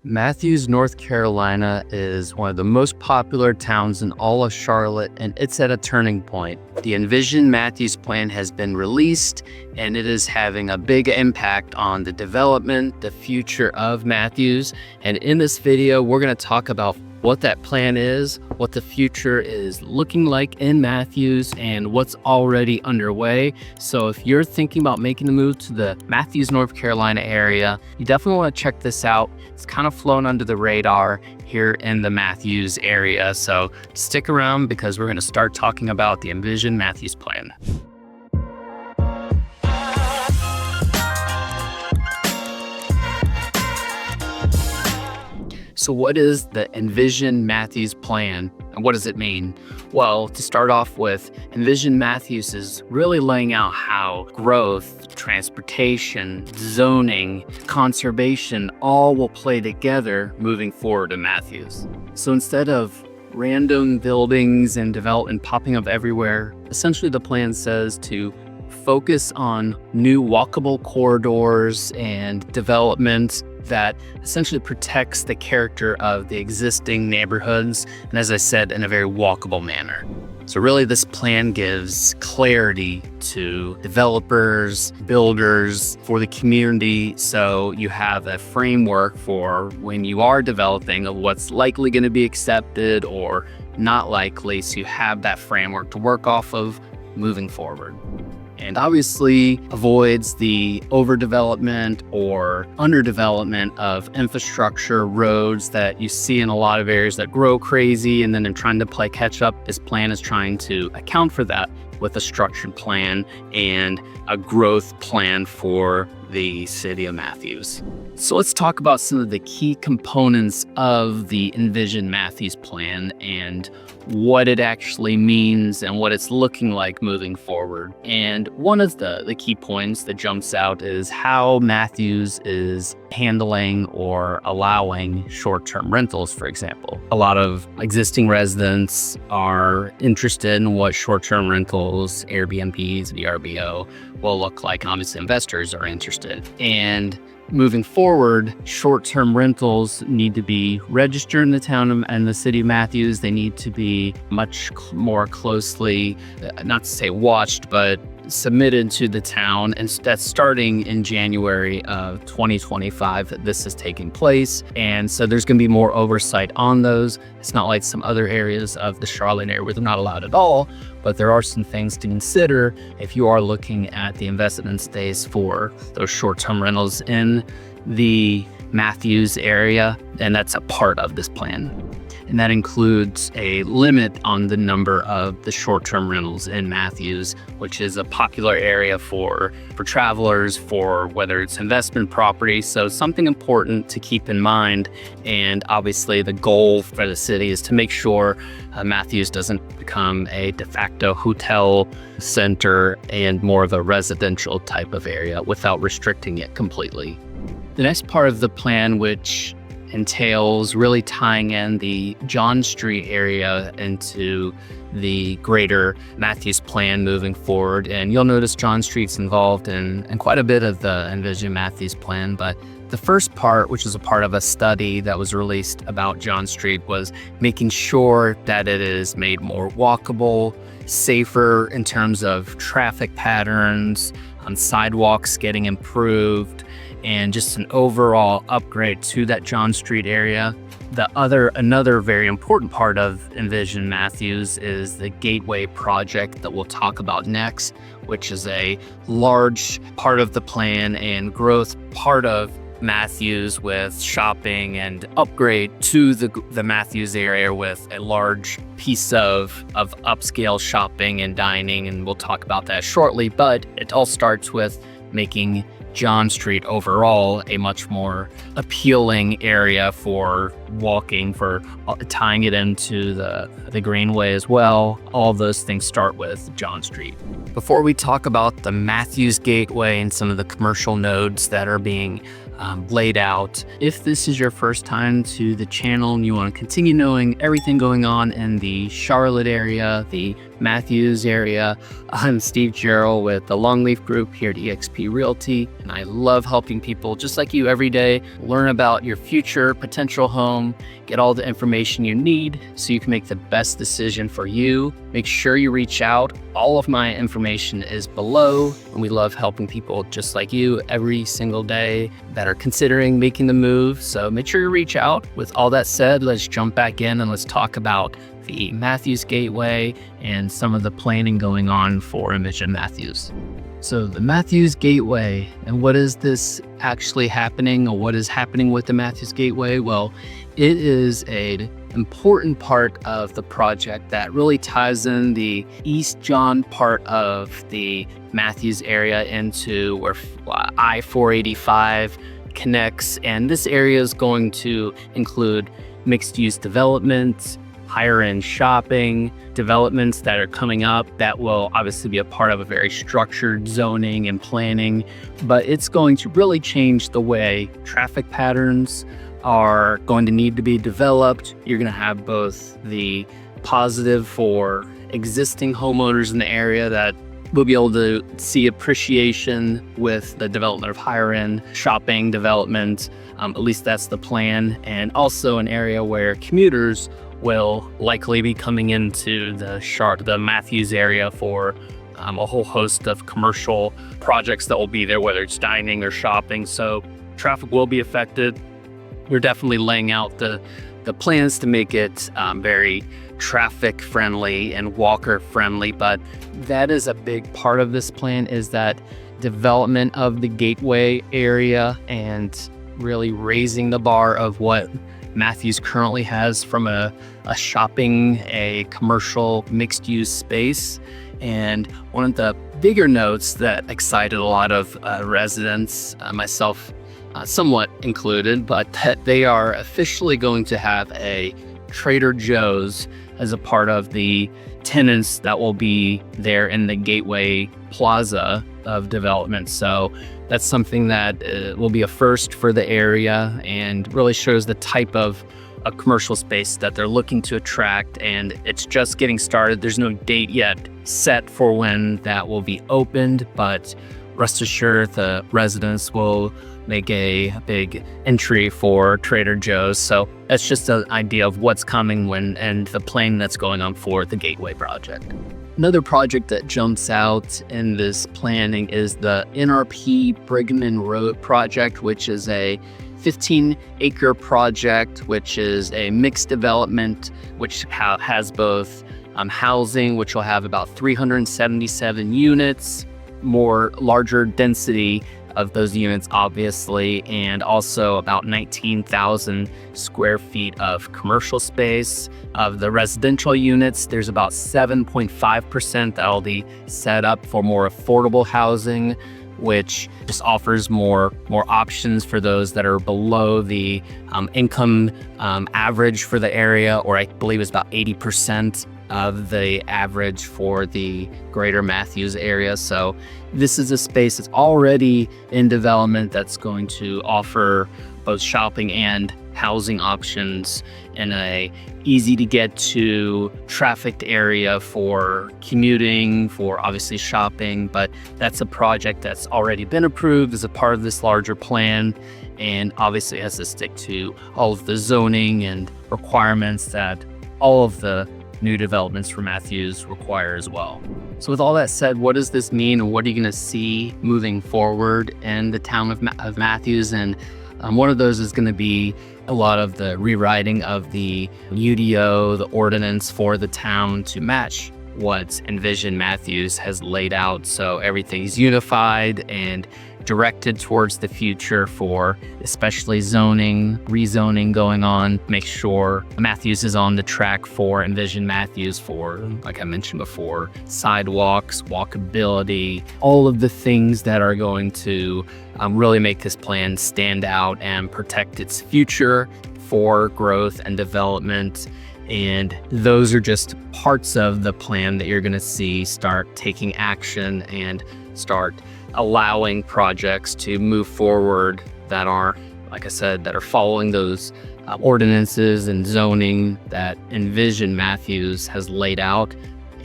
Matthews, North Carolina is one of the most popular towns in all of Charlotte, and it's at a turning point. The Envision Matthews plan has been released, and it is having a big impact on the development, the future of Matthews. And in this video, we're going to talk about what that plan is, what the future is looking like in Matthews, and what's already underway. So if you're thinking about making the move to the Matthews, North Carolina area, you definitely want to check this out. It's kind of flown under the radar here in the Matthews area. So stick around because we're going to start talking about the Envision Matthews plan. So what is the Envision Matthews plan and what does it mean? Well, to start off with, Envision Matthews is really laying out how growth, transportation, zoning, conservation all will play together moving forward in Matthews. So instead of random buildings and development popping up everywhere, essentially the plan says to focus on new walkable corridors and development that essentially protects the character of the existing neighborhoods, and as I said, in a very walkable manner. So really this plan gives clarity to developers, builders, for the community, so you have a framework for when you are developing of what's likely going to be accepted or not likely, so you have that framework to work off of moving forward. And obviously avoids the overdevelopment or underdevelopment of infrastructure, roads that you see in a lot of areas that grow crazy, and then in trying to play catch up, this plan is trying to account for that with a structured plan and a growth plan for the city of Matthews. So let's talk about some of the key components of the Envision Matthews plan and what it actually means and what it's looking like moving forward. And one of the key points that jumps out is how Matthews is handling or allowing short-term rentals, for example. A lot of existing residents are interested in what short-term rentals, Airbnbs, VRBO will look like. Obviously, investors are interested. And moving forward, short-term rentals need to be registered in the town and the city of Matthews. They need to be much more closely, not to say watched, but submitted to the town, and that's starting in January of 2025 that this is taking place. And so there's going to be more oversight on those. It's not like some other areas of the Charlotte area where they're not allowed at all, but there are some things to consider if you are looking at the investment space for those short-term rentals in the Matthews area, and that's a part of this plan. And that includes a limit on the number of the short-term rentals in Matthews, which is a popular area for travelers, for whether it's investment property. So something important to keep in mind. And obviously the goal for the city is to make sure Matthews doesn't become a de facto hotel center and more of a residential type of area without restricting it completely. The next part of the plan, which entails really tying in the John Street area into the greater Matthews plan moving forward. And you'll notice John Street's involved in quite a bit of the Envision Matthews plan. But the first part, which is a part of a study that was released about John Street, was making sure that it is made more walkable, safer in terms of traffic patterns, sidewalks getting improved, and just an overall upgrade to that John Street area. Another very important part of Envision Matthews is the Gateway project that we'll talk about next, which is a large part of the plan and growth part of Matthews with shopping and upgrade to the Matthews area with a large piece of upscale shopping and dining, and we'll talk about that shortly. But it all starts with making John Street overall a much more appealing area for walking, for tying it into the Greenway as well. All those things start with John Street. Before we talk about the Matthews Gateway and some of the commercial nodes that are being laid out, if this is your first time to the channel and you want to continue knowing everything going on in the Charlotte area, the Matthews area. I'm Steve Jarrell with the Longleaf Group here at eXp Realty, and I love helping people just like you every day learn about your future potential home, get all the information you need so you can make the best decision for you. Make sure you reach out. All of my information is below, and we love helping people just like you every single day that are considering making the move. So make sure you reach out. With all that said, let's jump back in and let's talk about the Matthews Gateway and some of the planning going on for Envision Matthews. So the Matthews Gateway, and what is this actually happening, or what is happening with the Matthews Gateway? Well, it is an important part of the project that really ties in the East John part of the Matthews area into where I-485 connects. And this area is going to include mixed-use development, higher-end shopping, developments that are coming up that will obviously be a part of a very structured zoning and planning, but it's going to really change the way traffic patterns are going to need to be developed. You're going to have both the positive for existing homeowners in the area that will be able to see appreciation with the development of higher-end shopping development. At least that's the plan. And also an area where commuters will likely be coming into the Matthews area for a whole host of commercial projects that will be there, whether it's dining or shopping. So traffic will be affected. We're definitely laying out the plans to make it very traffic friendly and walker friendly, but that is a big part of this plan, is that development of the gateway area and really raising the bar of what Matthews currently has from a shopping, a commercial mixed-use space. And one of the bigger notes that excited a lot of residents, myself somewhat included, but that they are officially going to have a Trader Joe's as a part of the tenants that will be there in the Gateway Plaza of development. So that's something that will be a first for the area and really shows the type of a commercial space that they're looking to attract. And it's just getting started. There's no date yet set for when that will be opened, but rest assured the residents will make a big entry for Trader Joe's. So that's just an idea of what's coming and the planning that's going on for the Gateway project. Another project that jumps out in this planning is the NRP Brigman Road project, which is a 15-acre project, which is a mixed development, which has both housing, which will have about 377 units, more larger density of those units, obviously, and also about 19,000 square feet of commercial space. Of the residential units, there's about 7.5% that will be set up for more affordable housing, which just offers more options for those that are below the income average for the area, or I believe it's about 80% of the average for the greater Matthews area. So this is a space that's already in development that's going to offer both shopping and housing options in a easy to get to trafficked area for commuting, for obviously shopping. But that's a project that's already been approved as a part of this larger plan, and obviously has to stick to all of the zoning and requirements that all of the new developments for Matthews require as well. So with all that said, what does this mean, and what are you going to see moving forward in the town of Matthews? And one of those is going to be a lot of the rewriting of the UDO, the ordinance for the town to match what Envision Matthews has laid out. So everything's unified and directed towards the future for especially zoning, rezoning going on. Make sure Matthews is on the track for Envision Matthews for, like I mentioned before, sidewalks, walkability, all of the things that are going to really make this plan stand out and protect its future for growth and development. And those are just parts of the plan that you're going to see start taking action and start allowing projects to move forward that are, like I said, that are following those ordinances and zoning that Envision Matthews has laid out.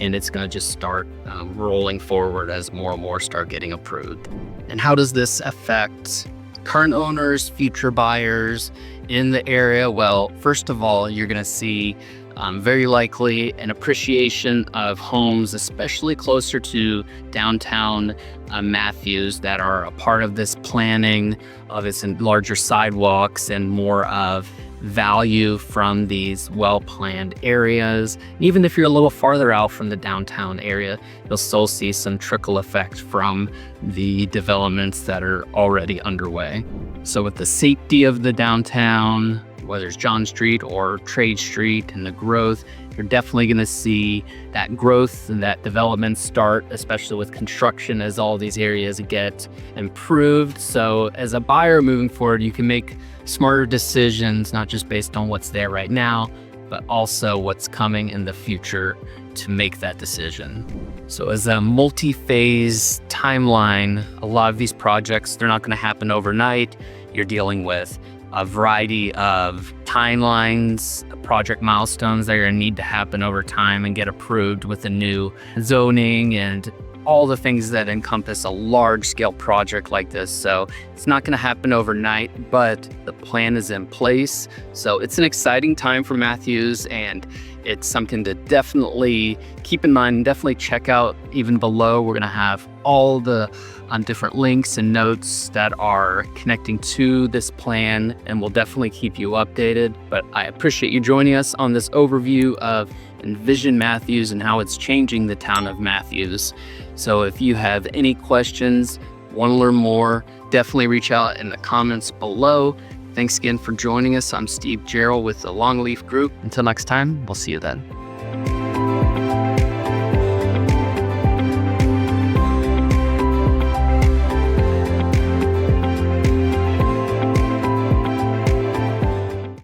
and it's going to just start rolling forward as more and more start getting approved. And how does this affect current owners, future buyers in the area? Well, first of all, you're going to see very likely an appreciation of homes, especially closer to downtown Matthews, that are a part of this planning of its larger sidewalks and more of value from these well-planned areas. Even if you're a little farther out from the downtown area, you'll still see some trickle effect from the developments that are already underway. So with the safety of the downtown, whether it's John Street or Trade Street, and the growth, you're definitely going to see that growth and that development start, especially with construction, as all these areas get improved. So as a buyer moving forward, you can make smarter decisions, not just based on what's there right now, but also what's coming in the future to make that decision. So as a multi-phase timeline, a lot of these projects, they're not going to happen overnight. You're dealing with a variety of timelines, project milestones that are going to need to happen over time and get approved with the new zoning and all the things that encompass a large scale project like this. So it's not going to happen overnight, but the plan is in place. So it's an exciting time for Matthews, and it's something to definitely keep in mind. Definitely check out. Even below, we're going to have all the different links and notes that are connecting to this plan, and we'll definitely keep you updated. But I appreciate you joining us on this overview of Envision Matthews and how it's changing the town of Matthews. So if you have any questions, want to learn more, definitely reach out in the comments below. Thanks again for joining us. I'm Jarrell with the Longleaf Group. Until next time, we'll see you then.